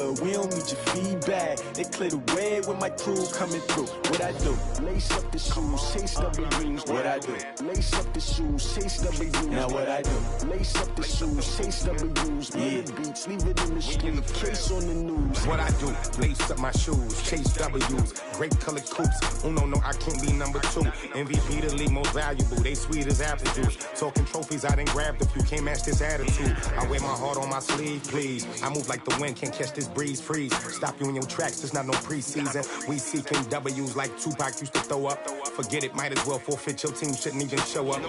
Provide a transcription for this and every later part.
We don't need your feedback. They clear the way with my crew coming through. What I do? Lace up the shoes, chase W's. What I do? Lace up the shoes, chase W's. Now what I do? Lace up the shoes, chase W's. Yeah, beats, leave it in the street, case on the news. What I do? Lace up my shoes, chase W's. Grape colored coops. Oh no, I can't be number 2. MVP the league most valuable. They sweet as apple juice. Talking trophies, I done grabbed a few. Can't match this attitude. I wear my heart on my sleeve, please. I move like the wind, can't catch this breeze, freeze. Stop you in your tracks, there's not no preseason. We seeking W's like Tupac used to throw up. Forget it, might as well forfeit, your team shouldn't even show up.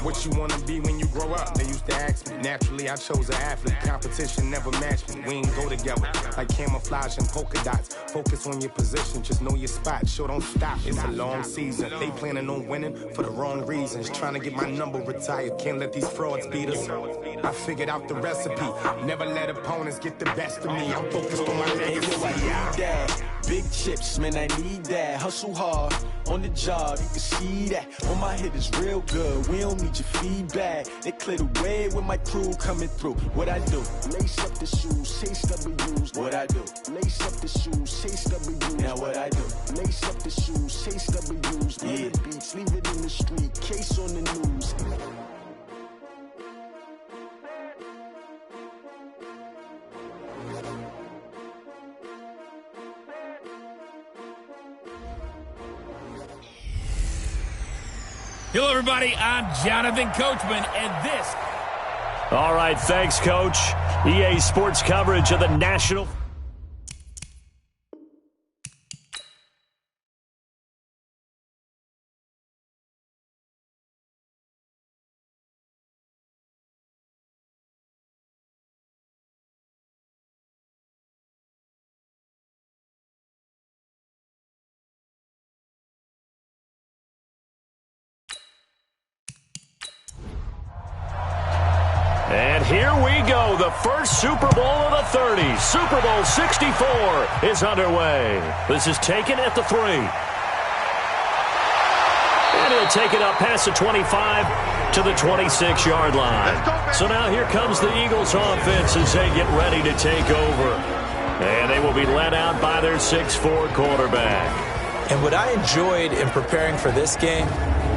What you wanna be when you grow up? They used to ask me. Naturally, I chose an athlete. Competition never matched me. We ain't go together like camouflage and polka dots. Focus on your position, just know your spot. Sure, don't stop, it's a long season. They planning on winning for the wrong reasons. Trying to get my number retired, can't let these frauds beat us. I figured out the recipe. Never let opponents get the best of me. I'm focused on my legacy. I need that. Big chips, man, I need that. Hustle hard on the job, you can see that. On my hit is real good. We don't need your feedback. They clear the way with my crew coming through. What I do? Lace up the shoes, chase W's. What I do? Lace up the shoes, chase W's. Now what I do? Lace up the shoes, chase W's. Yeah, beats, leave it in the street, case on the news. Hello, everybody. I'm Jonathan Coachman, and this... All right, thanks, Coach. EA Sports coverage of the National... And here we go, the first Super Bowl of the 30s. Super Bowl 64 is underway. This is taken at the 3. And he'll take it up past the 25 to the 26-yard line. So now here comes the Eagles offense as they get ready to take over. And they will be led out by their 6'4 quarterback. And what I enjoyed in preparing for this game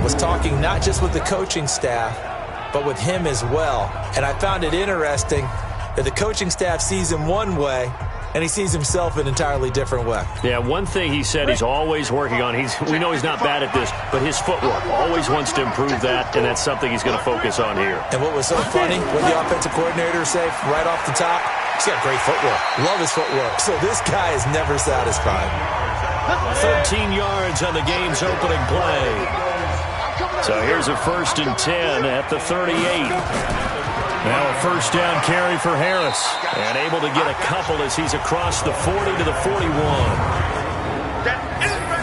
was talking not just with the coaching staff, but with him as well. And I found it interesting that the coaching staff sees him one way, and he sees himself an entirely different way. Yeah, one thing he said he's always working on, we know he's not bad at this, but his footwork, always wants to improve that, and that's something he's going to focus on here. And what was so funny, what the offensive coordinator said right off the top, he's got great footwork. Love his footwork. So this guy is never satisfied. 13 yards on the game's opening play. So here's a 1st and 10 at the 38. Now a first down carry for Harris. And able to get a couple as he's across the 40 to the 41.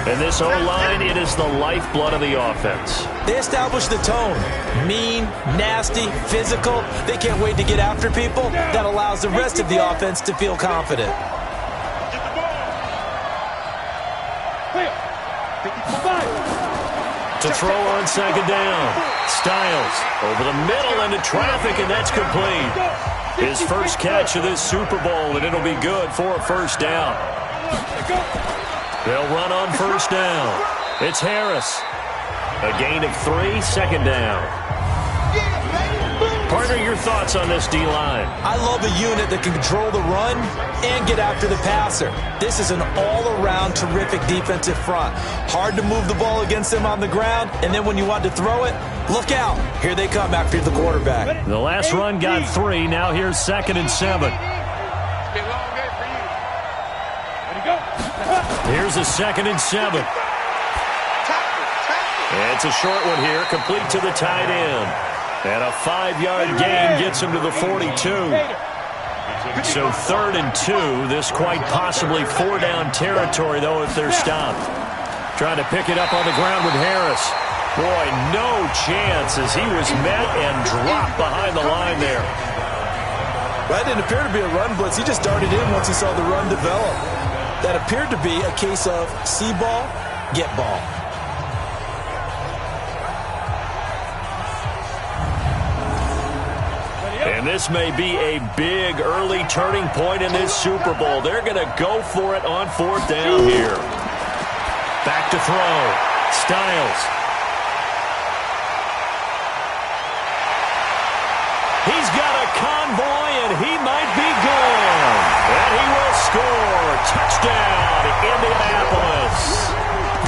And this O-line, it is the lifeblood of the offense. They establish the tone. Mean, nasty, physical. They can't wait to get after people. That allows the rest of the offense to feel confident. To throw on 2nd down. Styles over the middle into traffic, and that's complete. His first catch of this Super Bowl, and it'll be good for a first down. They'll run on first down. It's Harris. A gain of 3, 2nd down. Partner, your thoughts on this D-line? I love a unit that can control the run and get after the passer. This is an all-around terrific defensive front. Hard to move the ball against them on the ground, and then when you want to throw it, look out. Here they come after the quarterback. The last run got 3. Now here's 2nd and 7. Here's a 2nd and 7. It's a short one here, complete to the tight end. And a 5-yard gain gets him to the 42. So 3rd and 2. This quite possibly 4-down territory, though, if they're stopped. Trying to pick it up on the ground with Harris. Boy, no chance as he was met and dropped behind the line there. That didn't appear to be a run blitz. He just darted in once he saw the run develop. That appeared to be a case of see ball, get ball. And this may be a big early turning point in this Super Bowl. They're going to go for it on 4th down here. Back to throw. Styles. He's got a convoy, and he might be gone. And he will score. Touchdown, Indianapolis.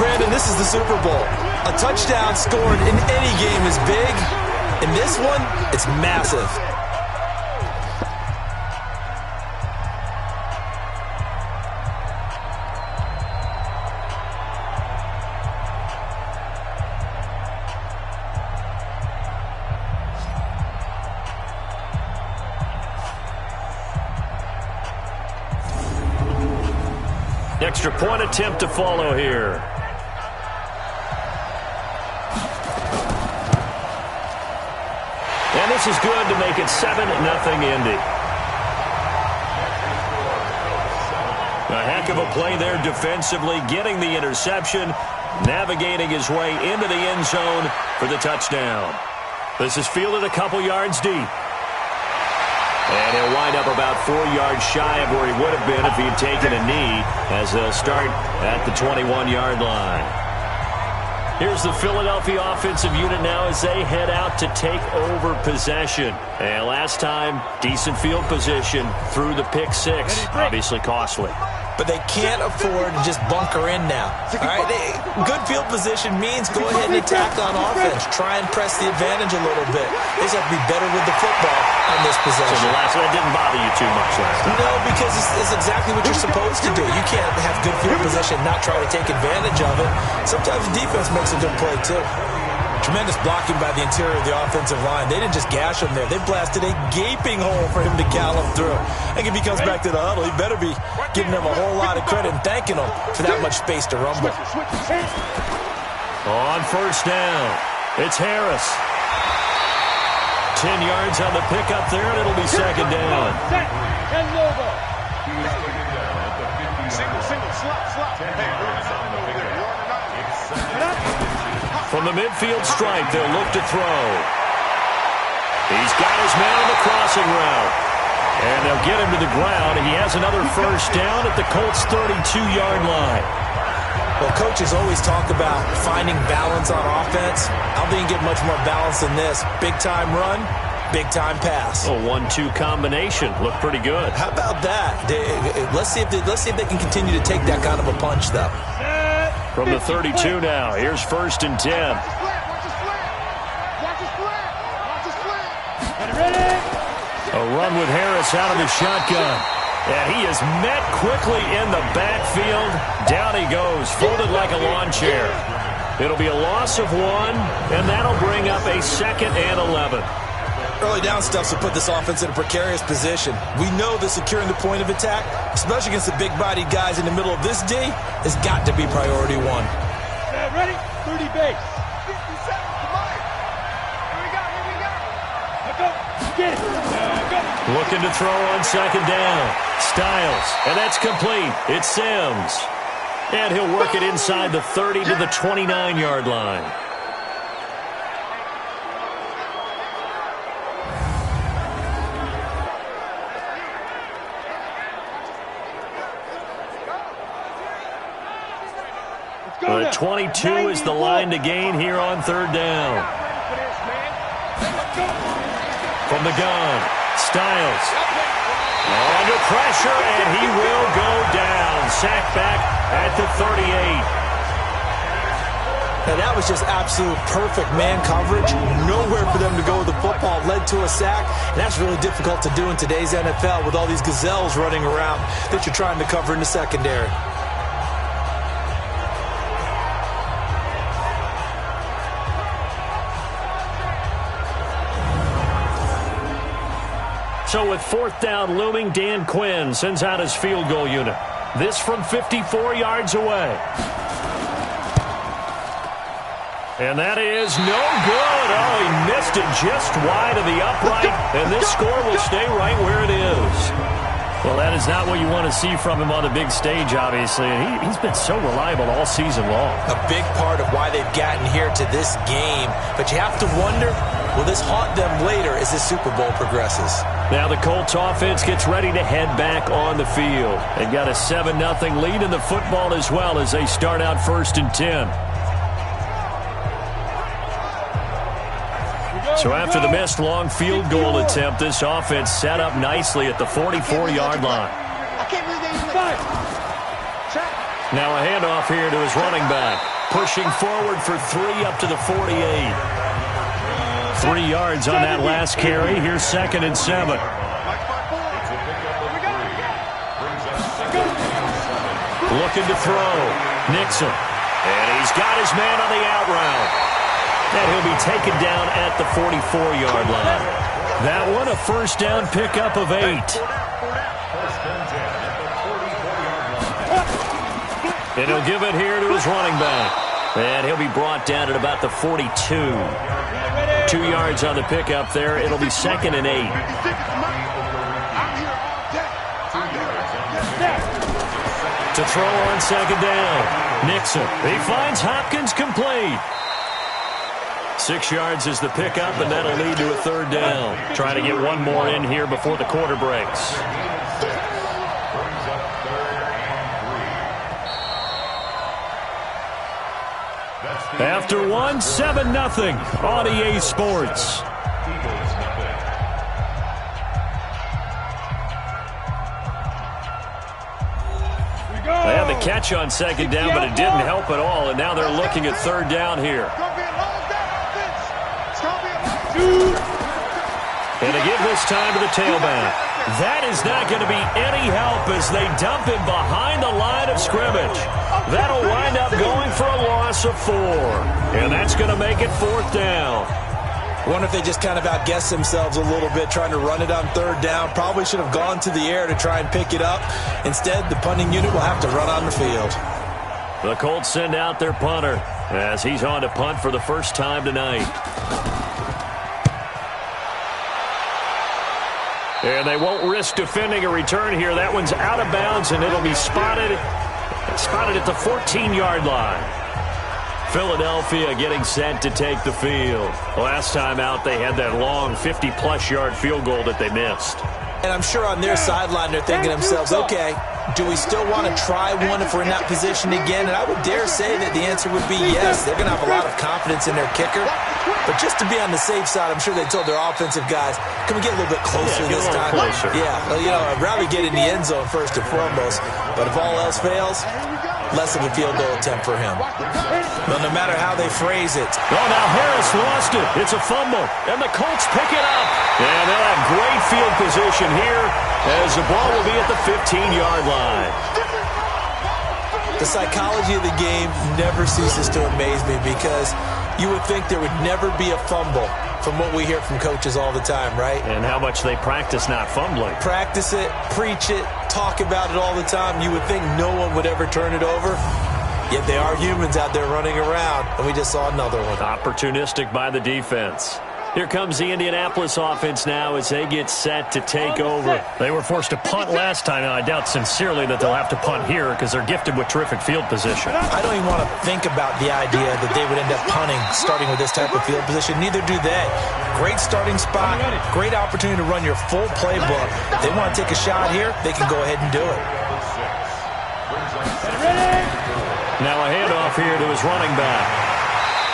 Brandon, this is the Super Bowl. A touchdown scored in any game is big. In this one, it's massive. Extra point attempt to follow here. And this is good to make it 7-0 Indy. A heck of a play there defensively, getting the interception, navigating his way into the end zone for the touchdown. This is fielded a couple yards deep. And he'll wind up about 4 yards shy of where he would have been if he had taken a knee, as they'll start at the 21-yard line. Here's the Philadelphia offensive unit now as they head out to take over possession. And last time, decent field position through the pick 6. Obviously costly. But they can't afford to just bunker in now. All right, good field position means go ahead and attack on offense. Try and press the advantage a little bit. They just have to be better with the football on this possession. So the last one didn't bother you too much last time? No, because it's exactly what you're supposed to do. You can't have good field position and not try to take advantage of it. Sometimes the defense makes a good play, too. Tremendous blocking by the interior of the offensive line. They didn't just gash him there. They blasted a gaping hole for him to gallop through. I think if he comes back to the huddle, he better be giving them a whole lot of credit and thanking them for that much space to rumble. On 1st down, it's Harris. 10 yards on the pickup there, and it'll be 2nd down. From the midfield stripe, they'll look to throw. He's got his man on the crossing route. And they'll get him to the ground. He has another 1st down at the Colts' 32-yard line. Well, coaches always talk about finding balance on offense. I don't think you get much more balance than this. Big-time run, big-time pass. A 1-2 combination. Looked pretty good. How about that? Let's see if they can continue to take that kind of a punch, though. From the 32 now, here's 1st and 10. A run with Harris out of the shotgun. And he is met quickly in the backfield. Down he goes, folded like a lawn chair. It'll be a loss of 1, and that'll bring up a 2nd and 11. Early down stuff will put this offense in a precarious position. We know that securing the point of attack, especially against the big-bodied guys in the middle of this D, has got to be priority 1. Ready? 30 base. 57, come on. Here we go. Let's go. Get it. Go. Looking to throw on 2nd down. Styles, and that's complete. It's Sims. And he'll work it inside the 30 to the 29-yard line. The 22 is the line to gain here on 3rd down. From the gun, Styles. Under pressure, and he will go down. Sacked back at the 38. Now that was just absolute perfect man coverage. Nowhere for them to go with the football. Led to a sack. And that's really difficult to do in today's NFL with all these gazelles running around that you're trying to cover in the secondary. So with 4th down looming, Dan Quinn sends out his field goal unit. This from 54 yards away. And that is no good. Oh, he missed it just wide of the upright, and this score will stay right where it is. Well, that is not what you want to see from him on the big stage, obviously. And he's been so reliable all season long. A big part of why they've gotten here to this game. But you have to wonder, Will this haunt them later as this Super Bowl progresses? Now the Colts offense gets ready to head back on the field. They've got a 7-0 lead in the football as well as they start out 1st and 10. So after the missed long field goal attempt, this offense set up nicely at the 44-yard line. Now a handoff here to his running back. Pushing forward for 3 up to the 48. 3 yards on that last carry. Here's 2nd and 7. Looking to throw. Nixon. And he's got his man on the out route. And he'll be taken down at the 44-yard line. That one a 1st down pickup of 8. And he'll give it here to his running back. And he'll be brought down at about the 42. 2 yards on the pickup there. It'll be 2nd and 8. To throw on 2nd down. Nixon. He finds Hopkins complete. 6 yards is the pickup, and that'll lead to a 3rd down. Trying to get one more in here before the quarter breaks. After one, 7-0 on EA Sports. They had the catch on 2nd down, but it didn't help at all, and now they're looking at 3rd down here. And to give this time to the tailback. That is not going to be any help as they dump him behind the line of scrimmage. That'll wind up going for a loss of 4. And that's going to make it 4th down. I wonder if they just kind of outguessed themselves a little bit trying to run it on 3rd down. Probably should have gone to the air to try and pick it up. Instead, the punting unit will have to run on the field. The Colts send out their punter as he's on to punt for the first time tonight. And they won't risk defending a return here. That one's out of bounds, and it'll be spotted at the 14-yard line. Philadelphia getting set to take the field. Last time out, they had that long 50-plus yard field goal that they missed. And I'm sure on their sideline they're thinking to themselves, okay, do we still want to try one if we're in that position again? And I would dare say that the answer would be yes. They're going to have a lot of confidence in their kicker. But just to be on the safe side, I'm sure they told their offensive guys, can we get a little bit closer this time? Closer. Yeah, well, I'd rather get in the end zone first and foremost. But if all else fails, less of a field goal attempt for him. Well, no matter how they phrase it. Oh, now Harris lost it. It's a fumble. And the Colts pick it up. And they'll have great field position here as the ball will be at the 15-yard line. The psychology of the game never ceases to amaze me because you would think there would never be a fumble from what we hear from coaches all the time, right? And how much they practice not fumbling. Practice it, preach it, talk about it all the time. You would think no one would ever turn it over. Yet they are humans out there running around, and we just saw another one. Opportunistic by the defense. Here comes the Indianapolis offense now as they get set to take over. They were forced to punt last time. Now, I doubt sincerely that they'll have to punt here because they're gifted with terrific field position. I don't even want to think about the idea that they would end up punting starting with this type of field position. Neither do they. Great starting spot, great opportunity to run your full playbook. If they want to take a shot here, they can go ahead and do it. Now a handoff here to his running back.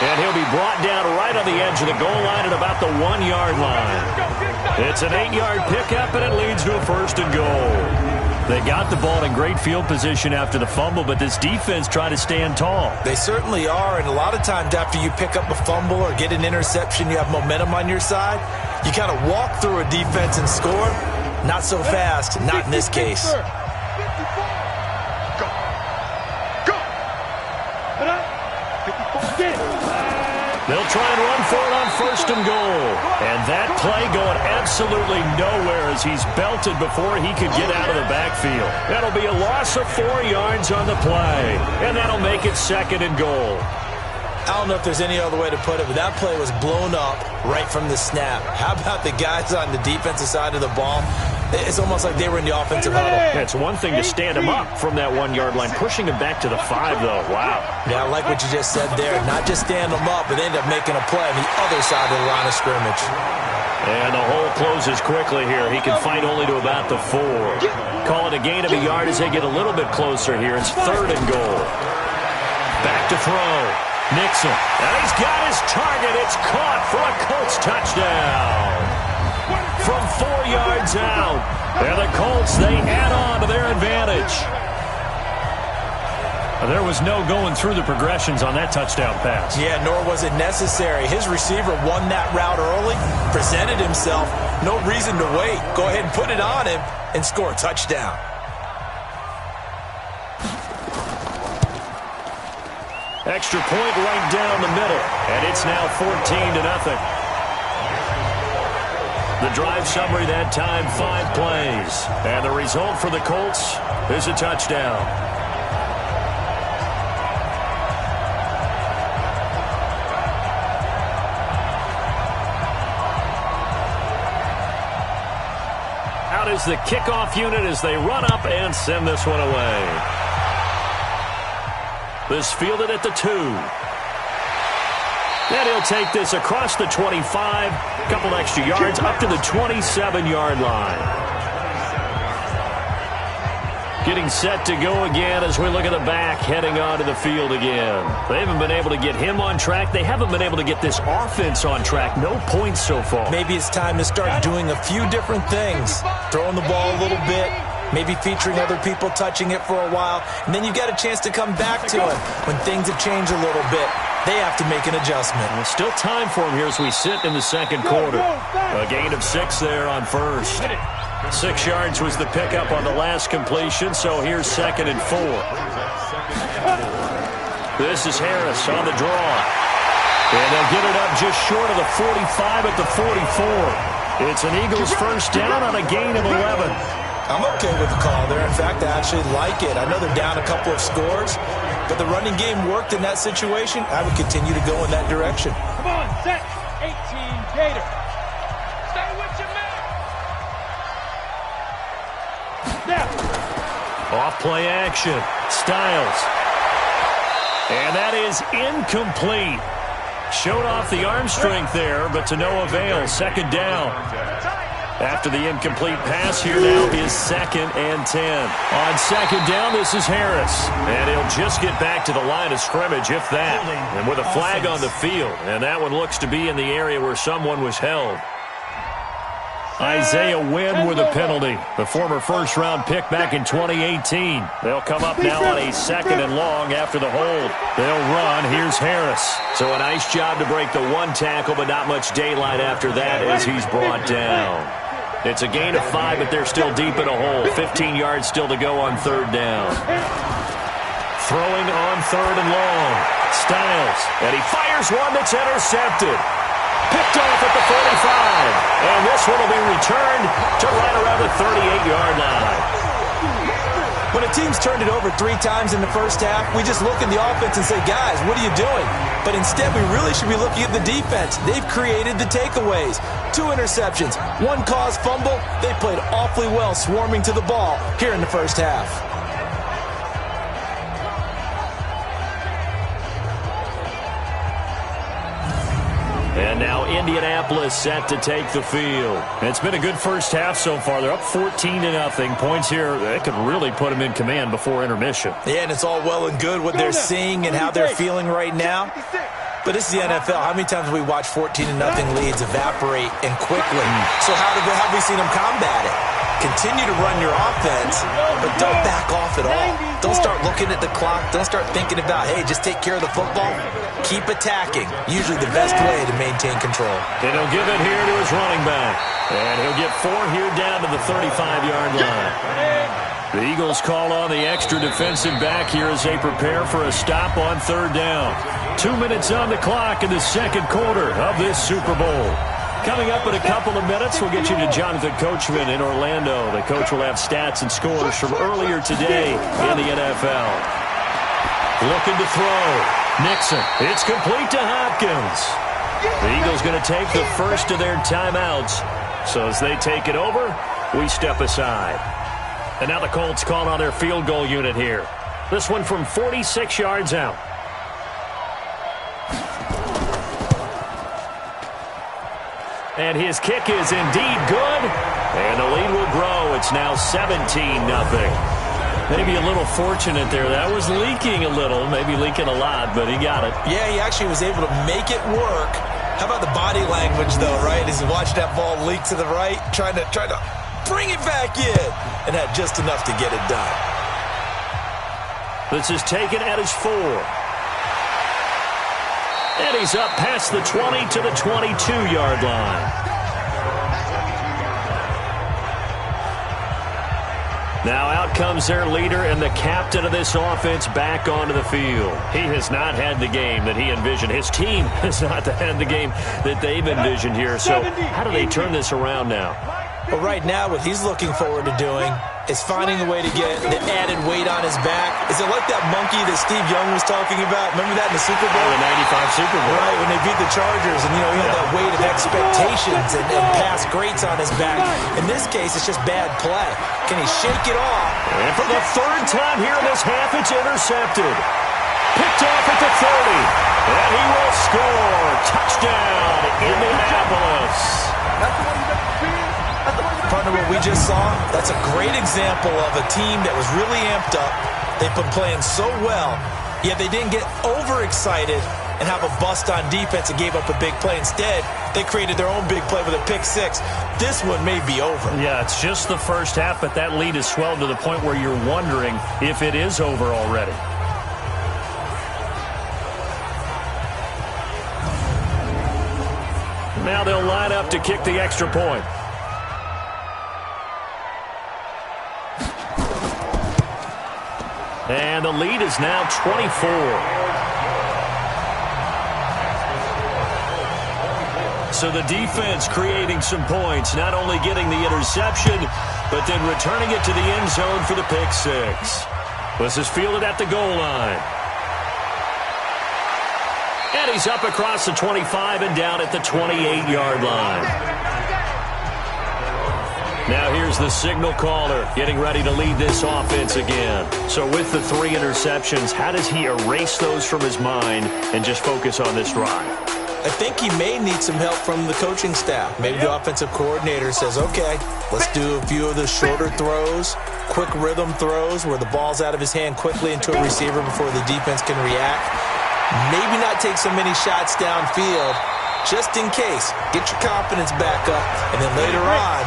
And he'll be brought down right on the edge of the goal line at about the 1-yard line. It's an 8-yard pickup, and it leads to a 1st and goal. They got the ball in great field position after the fumble, but this defense tried to stand tall. They certainly are, and a lot of times after you pick up a fumble or get an interception, you have momentum on your side. You kind of walk through a defense and score. Not so fast, not in this case. They'll try and run for it on 1st and goal. And that play going absolutely nowhere as he's belted before he could get out of the backfield. That'll be a loss of 4 yards on the play. And that'll make it 2nd and goal. I don't know if there's any other way to put it, but that play was blown up right from the snap. How about the guys on the defensive side of the ball? It's almost like they were in the offensive huddle. Yeah, it's one thing to stand him up from that 1-yard line. Pushing him back to the 5, though. Wow. Yeah, I like what you just said there. Not just stand them up, but end up making a play on the other side of the line of scrimmage. And the hole closes quickly here. He can fight only to about the 4. Call it a gain of a yard as they get a little bit closer here. It's 3rd and goal. Back to throw. Nixon. And he's got his target. It's caught for a Colts touchdown. From 4 yards out. And the Colts, they add on to their advantage. There was no going through the progressions on that touchdown pass. Yeah, nor was it necessary. His receiver won that route early, presented himself. No reason to wait. Go ahead and put it on him and score a touchdown. Extra point right down the middle. And it's now 14-0. The drive summary that time, 5 plays. And the result for the Colts is a touchdown. Out is the kickoff unit as they run up and send this one away. This fielded at the 2. And he'll take this across the 25, couple extra yards, up to the 27-yard line. Getting set to go again as we look at the back, heading onto the field again. They haven't been able to get him on track. They haven't been able to get this offense on track. No points so far. Maybe it's time to start doing a few different things. Throwing the ball a little bit, maybe featuring other people touching it for a while, and then you get a chance to come back to it when things have changed a little bit. They have to make an adjustment. Well, still time for him here as we sit in the second quarter. A gain of 6 there on first. 6 yards was the pickup on the last completion, so here's 2nd and 4. This is Harris on the draw. And they'll get it up just short of the 45 at the 44. It's an Eagles first down on a gain of 11. I'm okay with the call there. In fact, I actually like it. I know they're down a couple of scores, but the running game worked in that situation. I would continue to go in that direction. Come on, set. 18, Gator. Stay with your man. Now. Off play action. Styles. And that is incomplete. Showed off the arm strength there, but to no avail. 2nd down. After the incomplete pass, here now is 2nd and 10. On 2nd down, this is Harris. And he'll just get back to the line of scrimmage, if that. And with a flag on the field. And that one looks to be in the area where someone was held. Isaiah Wynn with a penalty. The former first-round pick back in 2018. They'll come up now on a 2nd and long after the hold. They'll run. Here's Harris. So a nice job to break the 1 tackle, but not much daylight after that as he's brought down. It's a gain of 5, but they're still deep in a hole. 15 yards still to go on 3rd down. Throwing on 3rd and long. Styles. And he fires one that's intercepted. Picked off at the 45. And this one will be returned to right around the 38-yard line. When a team's turned it over 3 times in the first half, we just look in the offense and say, guys, what are you doing? But instead, we really should be looking at the defense. They've created the takeaways. 2 interceptions, 1 caused fumble. They played awfully well swarming to the ball here in the first half. And now Indianapolis set to take the field. It's been a good first half so far. They're up 14-0. Points here, that could really put them in command before intermission. Yeah, and it's all well and good what they're seeing and how they're feeling right now. But this is the NFL. How many times have we watched 14-0 leads evaporate and quickly? So how have we seen them combat it? Continue to run your offense, but don't back off at all. Don't start looking at the clock. Don't start thinking about, hey, just take care of the football. Keep attacking. Usually the best way to maintain control. And he'll give it here to his running back. And he'll get 4 here down to the 35-yard line. The Eagles call on the extra defensive back here as they prepare for a stop on 3rd down. 2 minutes on the clock in the second quarter of this Super Bowl. Coming up in a couple of minutes, we'll get you to Jonathan Coachman in Orlando. The coach will have stats and scores from earlier today in the NFL. Looking to throw. Nixon. It's complete to Hopkins. The Eagles going to take the first of their timeouts. So as they take it over, we step aside. And now the Colts call on their field goal unit here. This one from 46 yards out. And his kick is indeed good. And the lead will grow. It's now 17-0. Maybe a little fortunate there. That was leaking a little, maybe leaking a lot, but he got it. Yeah, he actually was able to make it work. How about the body language, though, right? As he watched that ball leak to the right, trying to bring it back in, and had just enough to get it done. This is taken at his 4. And he's up past the 20 to the 22-yard line. Now out comes their leader and the captain of this offense back onto the field. He has not had the game that he envisioned. His team has not had the game that they've envisioned here. So how do they turn this around now? Well, right now what he's looking forward to doing is finding a way to get the added weight on his back. Is it like that monkey that Steve Young was talking about? Remember that in the Super Bowl? Oh, the 95 Super Bowl. Right, when they beat the Chargers, and, he had that weight of expectations and past greats on his back. In this case, it's just bad play. Can he shake it off? And for the third time here in this half, it's intercepted. Picked off at the 30. And he will score. Touchdown, Indianapolis. That's the one you meant to see. Partner, what we just saw, that's a great example of a team that was really amped up. They've been playing so well, yet they didn't get overexcited and have a bust on defense and gave up a big play. Instead, they created their own big play with a pick 6. This one may be over. Yeah, it's just the first half, but that lead has swelled to the point where you're wondering if it is over already. Now they'll line up to kick the extra point. And the lead is now 24. So the defense creating some points, not only getting the interception, but then returning it to the end zone for the pick 6. This is fielded at the goal line. And he's up across the 25 and down at the 28-yard line. Now here's the signal caller getting ready to lead this offense again. So with the 3 interceptions, how does he erase those from his mind and just focus on this drive? I think he may need some help from the coaching staff. Maybe the offensive coordinator says, okay, let's do a few of the shorter throws, quick rhythm throws where the ball's out of his hand quickly into a receiver before the defense can react. Maybe not take so many shots downfield, just in case. Get your confidence back up, and then later on,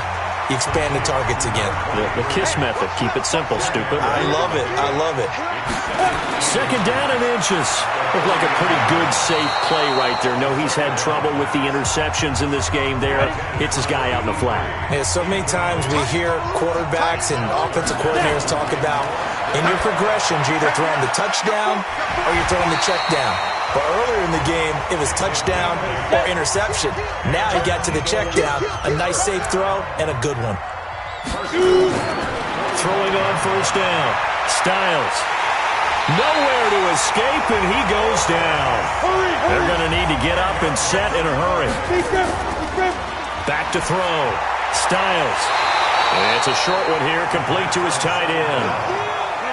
you expand the targets again. The KISS method. Keep it simple, stupid. I love it. I love it. Second down and inches. Looked like a pretty good, safe play right there. No, he's had trouble with the interceptions in this game there. Hits his guy out in the flat. Yeah, so many times we hear quarterbacks and offensive coordinators talk about in your progressions, you're either throwing the touchdown or you're throwing the check down. But earlier in the game, it was touchdown or interception. Now he got to the check down, a nice safe throw, and a good one. Throwing on first down. Styles. Nowhere to escape, and he goes down. They're going to need to get up and set in a hurry. Back to throw. Styles. And it's a short one here, complete to his tight end.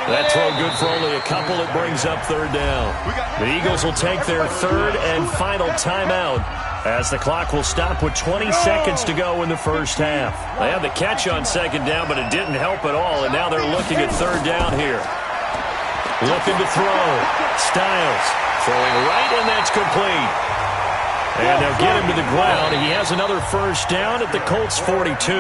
That throw good for only a couple. It brings up third down. The Eagles will take their third and final timeout as the clock will stop with 20 seconds to go in the first half. They had the catch on second down, but it didn't help at all, and now they're looking at third down here. Looking to throw. Styles throwing right, and that's complete. And they'll get him to the ground. He has another first down at the Colts 42.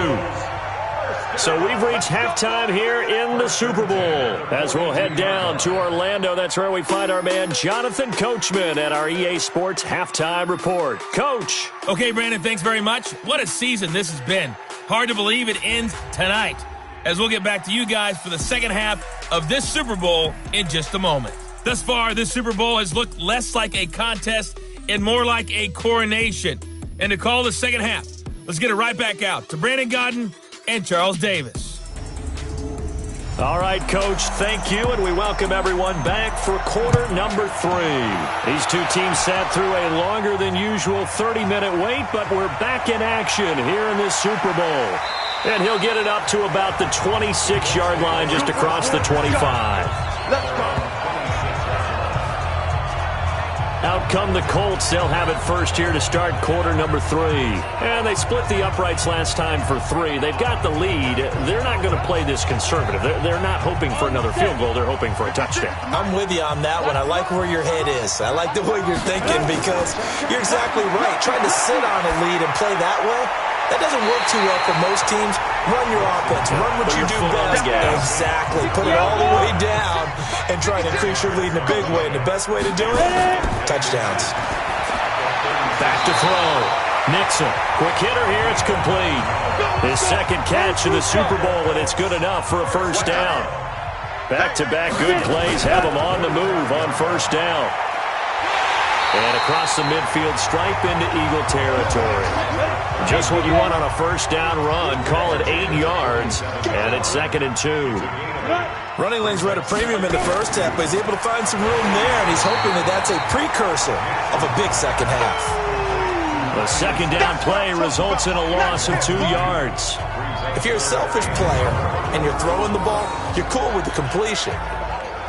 So we've reached halftime here in the Super Bowl. As we'll head down to Orlando, that's where we find our man Jonathan Coachman at our EA Sports Halftime Report. Coach. Okay, Brandon, thanks very much. What a season this has been. Hard to believe it ends tonight, as we'll get back to you guys for the second half of this Super Bowl in just a moment. Thus far, this Super Bowl has looked less like a contest and more like a coronation. And to call the second half, let's get it right back out to Brandon Godden and Charles Davis. All right, Coach, thank you, and we welcome everyone back for quarter number 3. These two teams sat through a longer than usual 30-minute wait, but we're back in action here in this Super Bowl. And he'll get it up to about the 26-yard line, just across the 25. Let's go. Out come the Colts. They'll have it first here to start quarter number 3. And they split the uprights last time for 3. They've got the lead. They're not going to play this conservative. They're not hoping for another field goal. They're hoping for a touchdown. I'm with you on that one. I like where your head is. I like the way you're thinking because you're exactly right. Trying to sit on a lead and play that way, that doesn't work too well for most teams. Run your offense. Run what you do best. Exactly. Put it all the way down and try to increase your lead in a big way. And the best way to do it, touchdowns. Back to throw. Nixon. Quick hitter here. It's complete. His second catch in the Super Bowl, and it's good enough for a first down. Back-to-back good plays have him on the move on first down. And across the midfield stripe into Eagle territory. Just what you want on a first down run. Call it 8 yards, and it's 2nd and 2. Running lanes were at a premium in the first half, but he's able to find some room there, and he's hoping that that's a precursor of a big second half. The second down play results in a loss of 2 yards. If you're a selfish player and you're throwing the ball, you're cool with the completion.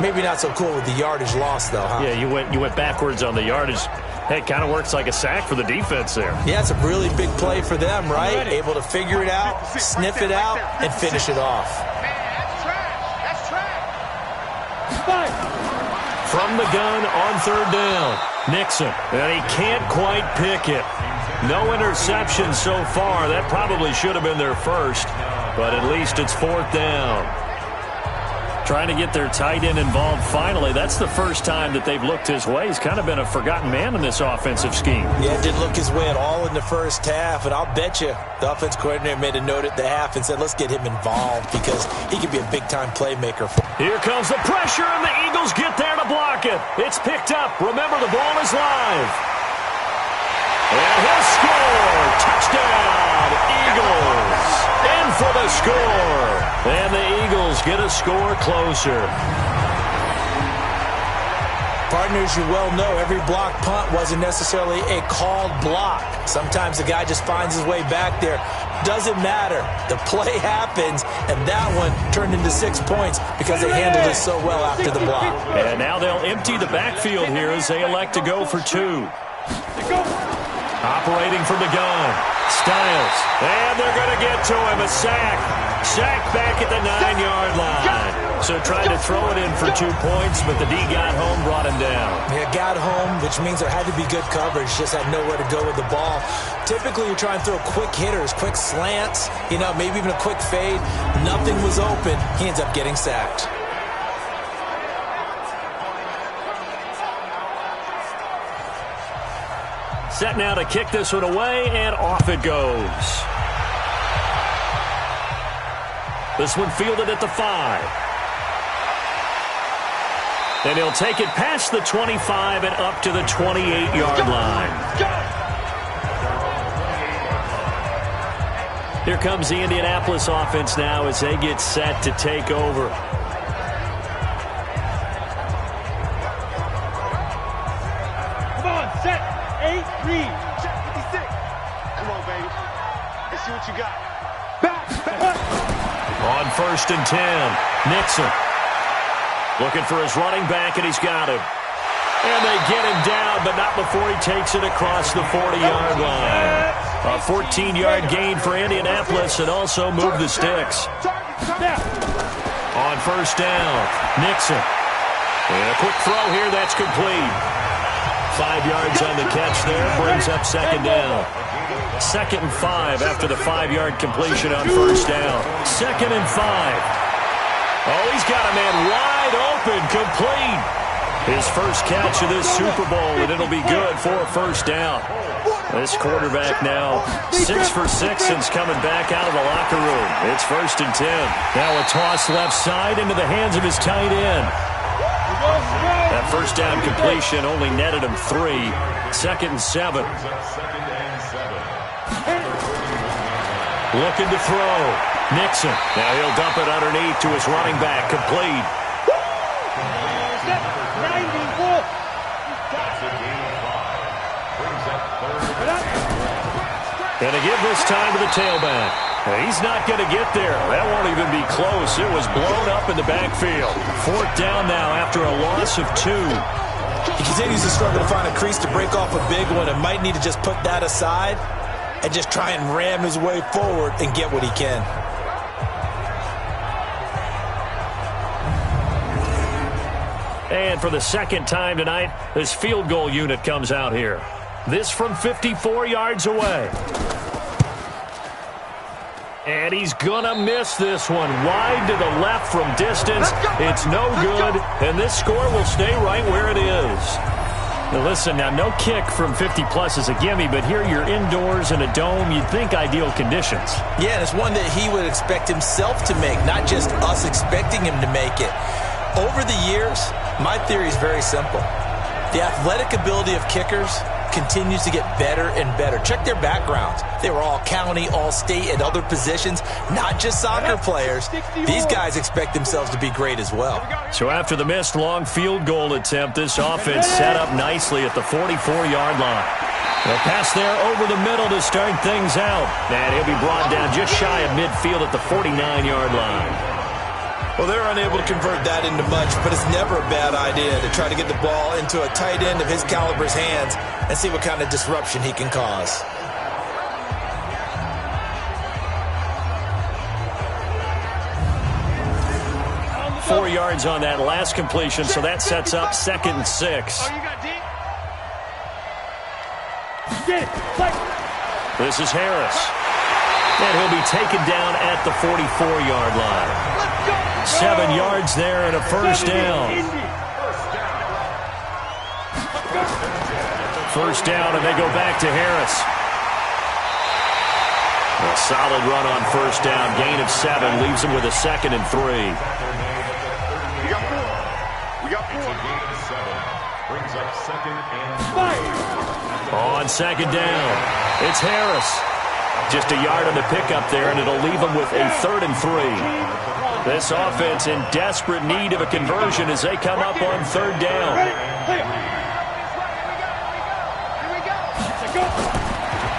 Maybe not so cool with the yardage loss, though, huh? Yeah, you went backwards on the yardage. Hey, it kind of works like a sack for the defense there. Yeah, it's a really big play for them, right? Able to figure it out, sniff it out, and finish it off. That's trash. From the gun on third down, Nixon. And he can't quite pick it. No interception so far. That probably should have been their first, but at least it's 4th down. Trying to get their tight end involved finally. That's the first time that they've looked his way. He's kind of been a forgotten man in this offensive scheme. Yeah, it didn't look his way at all in the first half, and I'll bet you the offense coordinator made a note at the half and said, let's get him involved because he could be a big-time playmaker. Here comes the pressure, and the Eagles get there to block it. It's picked up. Remember, the ball is live. And he'll score. Touchdown, Eagles. In for the score. And the Eagles get a score closer. Partners, you well know every block punt wasn't necessarily a called block. Sometimes the guy just finds his way back there. Doesn't matter. The play happens, and that one turned into 6 points because they handled it so well after the block. And now they'll empty the backfield here as they elect to go for 2. Operating from the gun. Styles. And they're going to get to him. A sack. Sack back at the 9-yard line. So tried to throw it in for 2 points, but the D got home, brought him down. Yeah, got home, which means there had to be good coverage. Just had nowhere to go with the ball. Typically, you're trying to throw quick hitters, quick slants, maybe even a quick fade. Nothing was open. He ends up getting sacked. Set now to kick this one away, and off it goes. This one fielded at the 5. And he'll take it past the 25 and up to the 28-yard line. Here comes the Indianapolis offense now as they get set to take over. Come on, set. 8, read. Check 56. Come on, baby. Let's see what you got. Back. On 1st and 10, Nixon looking for his running back, and he's got him. And they get him down, but not before he takes it across the 40-yard line. A 14-yard gain for Indianapolis, and also move the sticks. On 1st down, Nixon. And a quick throw here, that's complete. 5 yards on the catch there, brings up 2nd down. 2nd and 5 after the 5-yard completion on 1st down. 2nd and 5. Oh, he's got a man wide open, complete. His first catch of this Super Bowl, and it'll be good for a 1st down. This quarterback now 6 for 6 since coming back out of the locker room. It's 1st and 10. Now a toss left side into the hands of his tight end. That 1st down completion only netted him 3. 2nd and 7. Looking to throw. Nixon. Now he'll dump it underneath to his running back. Complete. And to give this time to the tailback. He's not going to get there. That won't even be close. It was blown up in the backfield. 4th down now after a loss of 2. He continues to struggle to find a crease to break off a big one and might need to just put that aside and just try and ram his way forward and get what he can. And for the second time tonight, this field goal unit comes out here. This from 54 yards away. And he's going to miss this one. Wide to the left from distance. It's no good, and this score will stay right where it is. Now listen, now no kick from 50-plus is a gimme, but here you're indoors in a dome. You'd think ideal conditions. Yeah, and it's one that he would expect himself to make, not just us expecting him to make it. Over the years, my theory is very simple. The athletic ability of kickers continues to get better and better. Check their backgrounds. They were all county, all state, and other positions, not just soccer players. These guys expect themselves to be great as well. So after the missed long field goal attempt, this offense set up nicely at the 44-yard line. A pass there over the middle to start things out. And he'll be brought down just shy of midfield at the 49-yard line. Well, they're unable to convert that into much, but it's never a bad idea to try to get the ball into a tight end of his caliber's hands and see what kind of disruption he can cause. Four yards on that last completion, so that sets up 2nd and 6. This is Harris. And he'll be taken down at the 44-yard line. 7 yards there and a 1st down. 1st down, and they go back to Harris. A solid run on 1st down. Gain of 7 leaves him with a 2nd and 3. We got 4. We got 4. Gain of 7 brings up 2nd and 3. On 2nd down, it's Harris. Just a yard on the pickup there, and it'll leave him with a 3rd and 3. This offense in desperate need of a conversion as they come up on 3rd down.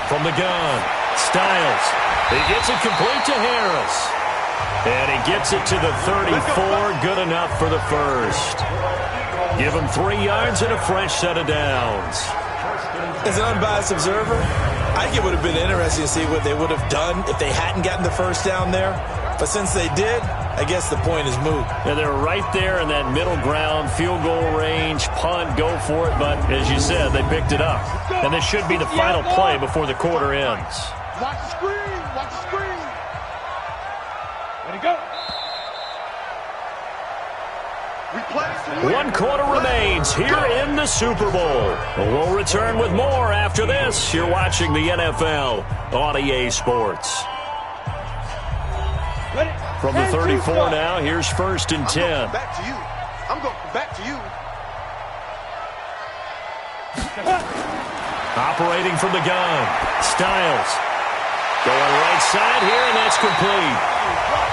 From the gun, Styles. He gets it complete to Harris. And he gets it to the 34. Good enough for the 1st. Give him 3 yards and a fresh set of downs. As an unbiased observer, I think it would have been interesting to see what they would have done if they hadn't gotten the 1st down there. But since they did, I guess the point is moot. And they're right there in that middle ground, field goal range, punt, go for it. But as you said, they picked it up. And this should be the final play before the quarter ends. Watch the screen. Watch the screen. Let it go. One quarter remains here in the Super Bowl. We'll return with more after this. You're watching the NFL on EA Sports. From the 34 now, here's 1st and 10. Back to you. I'm going back to you. Operating from the gun, Styles. Going right side here, and that's complete.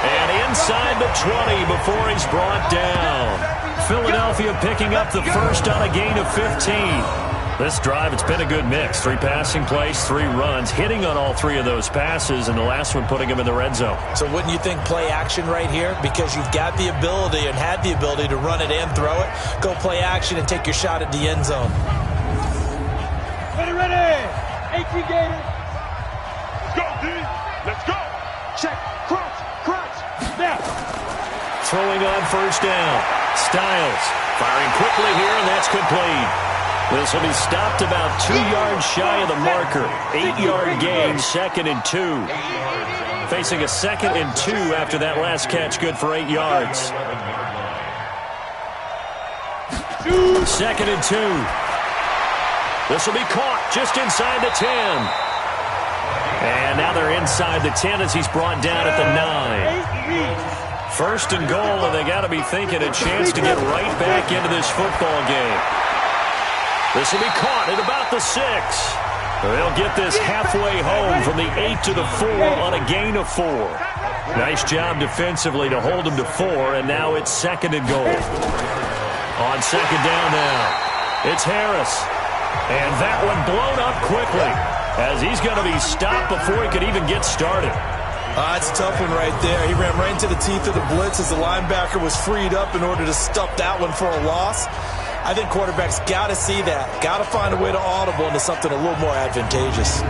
And inside the 20 before he's brought down. Philadelphia picking up the 1st on a gain of 15. This drive, it's been a good mix. 3 passing plays, 3 runs, hitting on all 3 of those passes, and the last one putting him in the red zone. So wouldn't you think play action right here? Because you've got the ability and had the ability to run it and throw it. Go play action and take your shot at the end zone. Ready. 18 Gators. Let's go, D. Let's go. Check. Crunch. Now. Throwing on 1st down. Styles firing quickly here, and that's complete. This will be stopped about 2 yards shy of the marker. 8-yard gain, 2nd and 2. Facing a 2nd and 2 after that last catch, good for 8 yards. 2nd and 2. This will be caught just inside the 10. And now they're inside the 10 as he's brought down at the 9. 1st and goal, and they got to be thinking a chance to get right back into this football game. This will be caught at about the 6. They'll get this halfway home from the 8 to the 4 on a gain of 4. Nice job defensively to hold him to 4, and now it's 2nd and goal. On 2nd down now, it's Harris. And that one blown up quickly as he's going to be stopped before he could even get started. That's a tough one right there. He ran right into the teeth of the blitz as the linebacker was freed up in order to stuff that one for a loss. I think quarterbacks got to see that. Got to find a way to audible into something a little more advantageous.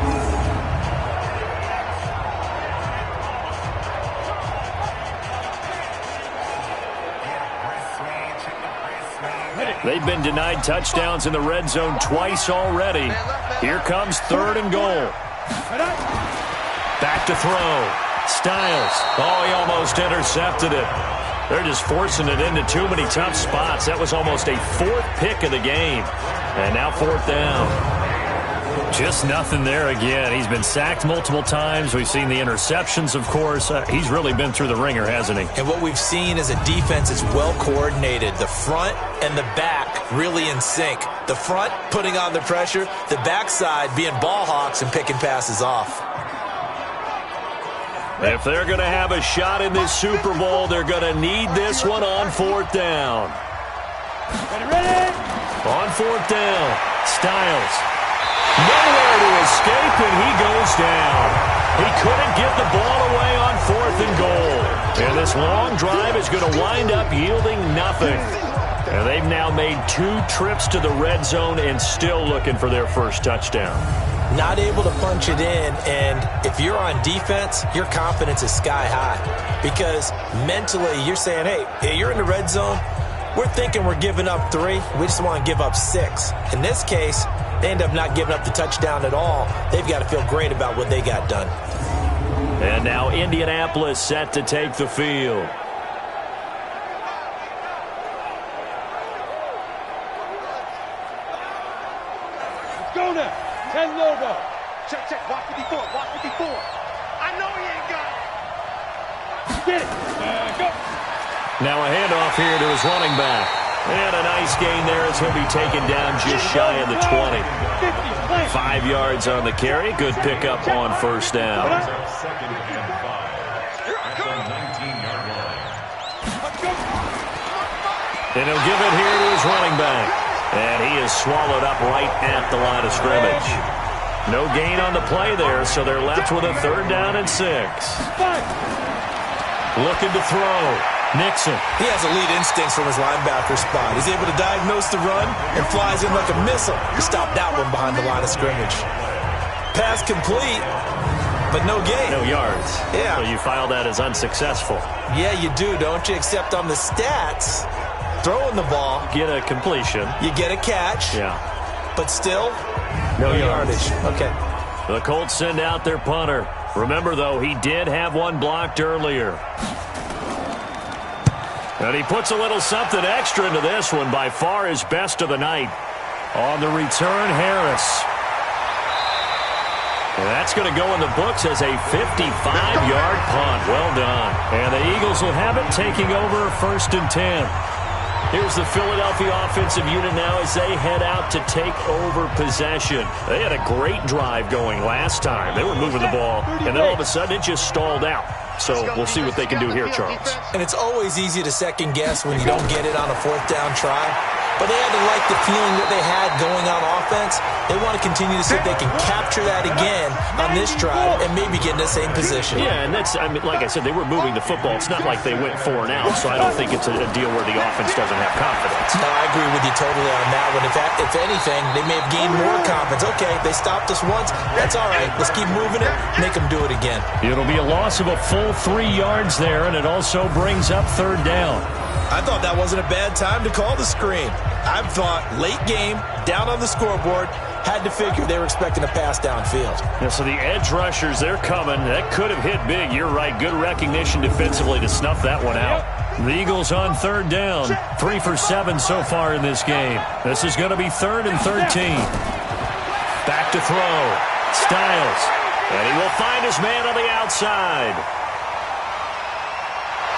They've been denied touchdowns in the red zone twice already. Here comes 3rd and goal. Back to throw. Styles. Oh, he almost intercepted it. They're just forcing it into too many tough spots. That was almost a 4th pick of the game. And now 4th down. Just nothing there again. He's been sacked multiple times. We've seen the interceptions, of course. He's really been through the ringer, hasn't he? And what we've seen is a defense that's well coordinated. The front and the back really in sync. The front putting on the pressure. The backside being ball hawks and picking passes off. If they're going to have a shot in this Super Bowl, they're going to need this one on 4th down. Ready? On 4th down, Styles. Nowhere to escape, and he goes down. He couldn't get the ball away on 4th and goal. And this long drive is going to wind up yielding nothing. And they've now made 2 trips to the red zone and still looking for their first touchdown. Not able to punch it in, and if you're on defense, your confidence is sky high. Because mentally, you're saying, hey, you're in the red zone. We're thinking we're giving up 3. We just want to give up 6. In this case, they end up not giving up the touchdown at all. They've got to feel great about what they got done. And now Indianapolis set to take the field. Let's go now. 10 Lobo. Check, check. Block 54. Block 54. I know he ain't got it. Get it. Go. Now a handoff here to his running back. And a nice gain there as he'll be taken down just shy of the 20. 5 yards on the carry. Good pickup on 1st down. And he'll give it here to his running back. And he is swallowed up right at the line of scrimmage. No gain on the play there, so they're left with a 3rd down and 6. Looking to throw. Nixon. He has elite instincts from his linebacker spot. He's able to diagnose the run and flies in like a missile to stop that one behind the line of scrimmage. Pass complete, but no gain. No yards. Yeah. So you file that as unsuccessful. Yeah, you do, don't you? Except on the stats, throwing the ball. Get a completion. You get a catch. Yeah. But still, no yardage. Okay. The Colts send out their punter. Remember, though, he did have one blocked earlier. And he puts a little something extra into this one, by far his best of the night. On the return, Harris. And that's going to go in the books as a 55-yard punt. Well done. And the Eagles will have it, taking over 1st and 10. Here's the Philadelphia offensive unit now as they head out to take over possession. They had a great drive going last time. They were moving the ball, and then all of a sudden it just stalled out. So we'll see what they can do here, Charles. And it's always easy to second guess when you don't get it on a 4th down try. But they had to like the feeling that they had going on offense. They want to continue to see if they can capture that again on this drive and maybe get in the same position. Yeah, and that's, I mean, like I said, they were moving the football. It's not like they went 4 and out, so I don't think it's a deal where the offense doesn't have confidence. No, I agree with you totally on that one. If anything, they may have gained more confidence. Okay, they stopped us once. That's all right. Let's keep moving it. Make them do it again. It'll be a loss of a full 3 yards there, and it also brings up 3rd down. I thought that wasn't a bad time to call the screen. I thought late game, down on the scoreboard, had to figure they were expecting a pass downfield. Yeah, so the edge rushers, they're coming. That could have hit big. You're right. Good recognition defensively to snuff that one out. The Eagles on 3rd down. 3 for 7 so far in this game. This is going to be 3rd and 13. Back to throw. Styles. And he will find his man on the outside.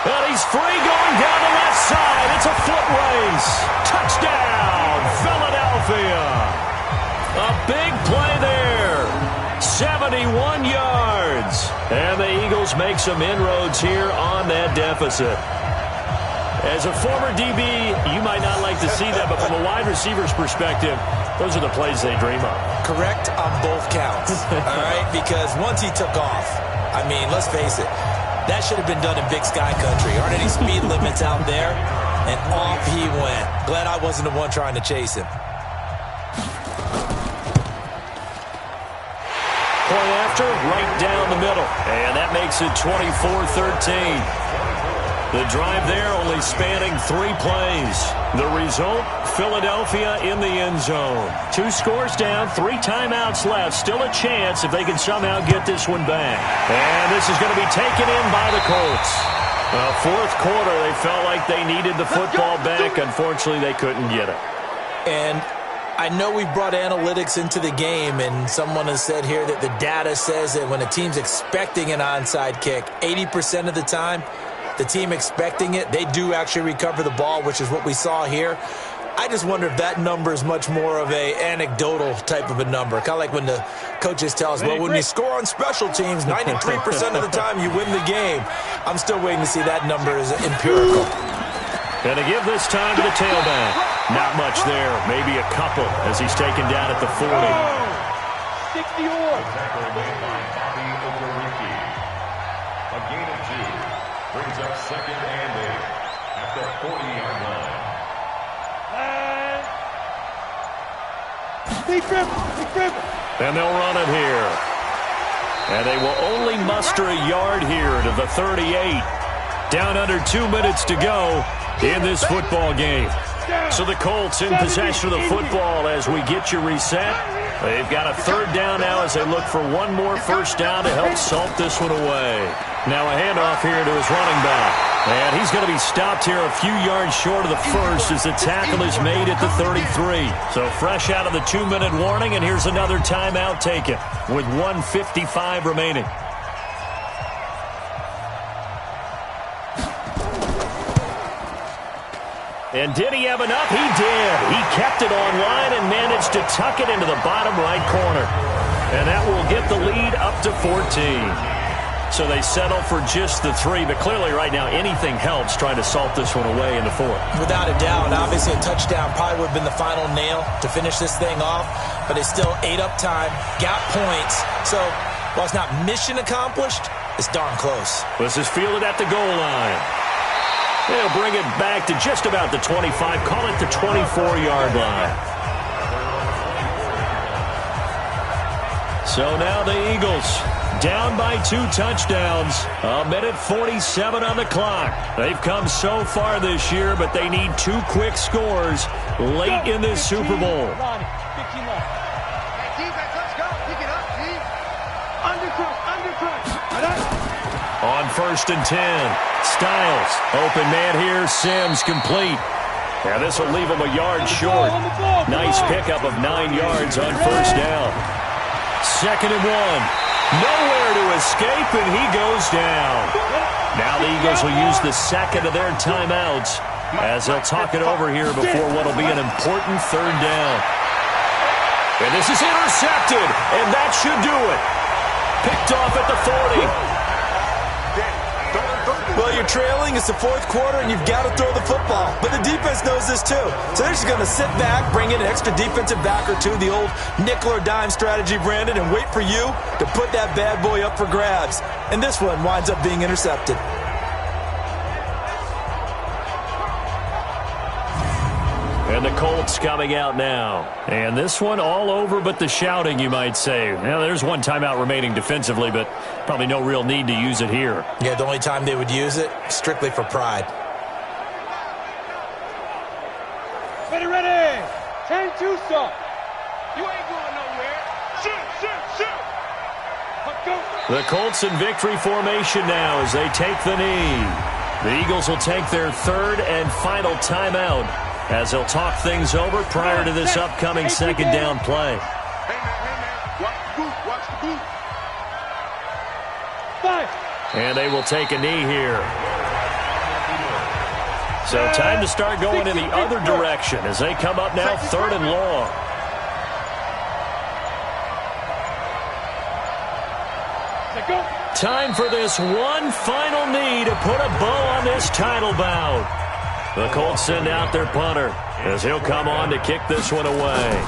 And he's free going down the left side. It's a foot race. Touchdown, Philadelphia. A big play there. 71 yards. And the Eagles make some inroads here on that deficit. As a former DB, you might not like to see that, but from a wide receiver's perspective, those are the plays they dream of. Correct on both counts. All right, because once he took off, I mean, let's face it. That should have been done in Big Sky Country. Aren't any speed limits out there? And off he went. Glad I wasn't the one trying to chase him. Point after, right down the middle. And that makes it 24-13. The drive there only spanning 3 plays. The result, Philadelphia in the end zone. 2 scores down, 3 timeouts left. Still a chance if they can somehow get this one back. And this is going to be taken in by the Colts. Fourth quarter, they felt like they needed the football back. Unfortunately, they couldn't get it. And I know we brought analytics into the game, and someone has said here that the data says that when a team's expecting an onside kick, 80% of the time, the team expecting it, they do actually recover the ball, which is what we saw here. I just wonder if that number is much more of a anecdotal type of a number. Kind of like when the coaches tell us, well, when you score on special teams, 93% of the time you win the game. I'm still waiting to see that number is empirical. Going to give this time to the tailback. Not much there, maybe a couple as he's taken down at the 40. 60-yard. A gain of 2 brings up 2nd and 8 at the 40-yard line. And they'll run it here. And they will only muster a yard here to the 38. Down under 2 minutes to go in this football game. So the Colts in possession of the football as we get you reset. They've got a 3rd down now as they look for one more first down to help salt this one away. Now a handoff here to his running back. And he's going to be stopped here a few yards short of the first as the tackle is made at the 33. So fresh out of the 2-minute warning, and here's another timeout taken with 1:55 remaining. And did he have enough? He did. He kept it online and managed to tuck it into the bottom right corner. And that will get the lead up to 14. So they settle for just the 3, but clearly right now anything helps trying to salt this one away in the 4th. Without a doubt, obviously a touchdown probably would have been the final nail to finish this thing off, but it's still ate up time, got points. So while it's not mission accomplished, it's darn close. This is fielded at the goal line. They'll bring it back to just about the 25, call it the 24-yard line. So now the Eagles down by 2 touchdowns. A minute 47 on the clock. They've come so far this year, but they need 2 quick scores late in this Super Bowl. On 1st and 10, Styles, open man here, Sims complete. Now this will leave him a yard short. Nice pickup of 9 yards on first down. 2nd and 1. Nowhere to escape, and he goes down. Now the Eagles will use the 2nd of their timeouts as they'll talk it over here before what will be an important 3rd down. And this is intercepted, and that should do it. Picked off at the 40. Well, you're trailing. It's the 4th quarter, and you've got to throw the football. But the defense knows this, too. So they're just going to sit back, bring in an extra defensive back or 2, the old nickel or dime strategy, Brandon, and wait for you to put that bad boy up for grabs. And this one winds up being intercepted. And the Colts coming out now. And this one all over but the shouting, you might say. Now, there's one timeout remaining defensively, but probably no real need to use it here. Yeah, the only time they would use it, strictly for pride. Ready. 10-2 stop. You ain't going nowhere. Shoot. The Colts in victory formation now as they take the knee. The Eagles will take their 3rd and final timeout as they'll talk things over prior to this upcoming 2nd down play. Hey, man. Watch the boot. 5. And they will take a knee here. So time to start going in the other direction as they come up now 3rd and long. Time for this one final knee to put a bow on this title bout. The Colts send out their punter as he'll come on to kick this one away.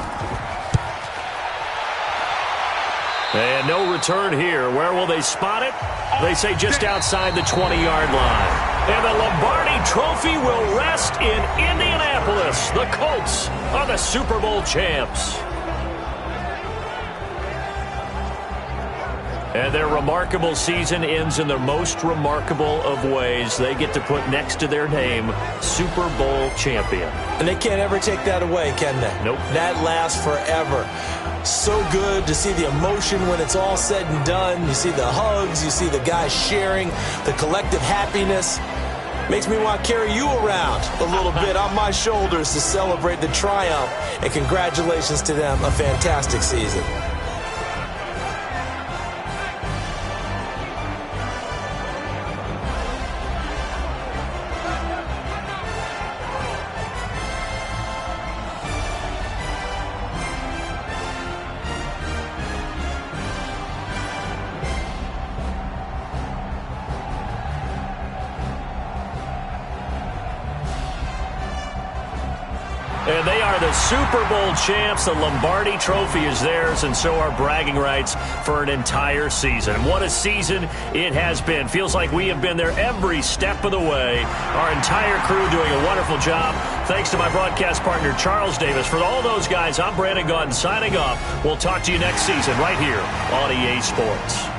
And no return here. Where will they spot it? They say just outside the 20-yard line. And the Lombardi Trophy will rest in Indianapolis. The Colts are the Super Bowl champs. And their remarkable season ends in the most remarkable of ways. They get to put next to their name, Super Bowl champion. And they can't ever take that away, can they? Nope. That lasts forever. So good to see the emotion when it's all said and done. You see the hugs. You see the guys sharing, the collective happiness. Makes me want to carry you around a little bit on my shoulders to celebrate the triumph. And congratulations to them. A fantastic season. And they are the Super Bowl champs. The Lombardi Trophy is theirs, and so are bragging rights for an entire season. What a season it has been. Feels like we have been there every step of the way. Our entire crew doing a wonderful job. Thanks to my broadcast partner, Charles Davis. For all those guys, I'm Brandon Gaudin signing off. We'll talk to you next season right here on EA Sports.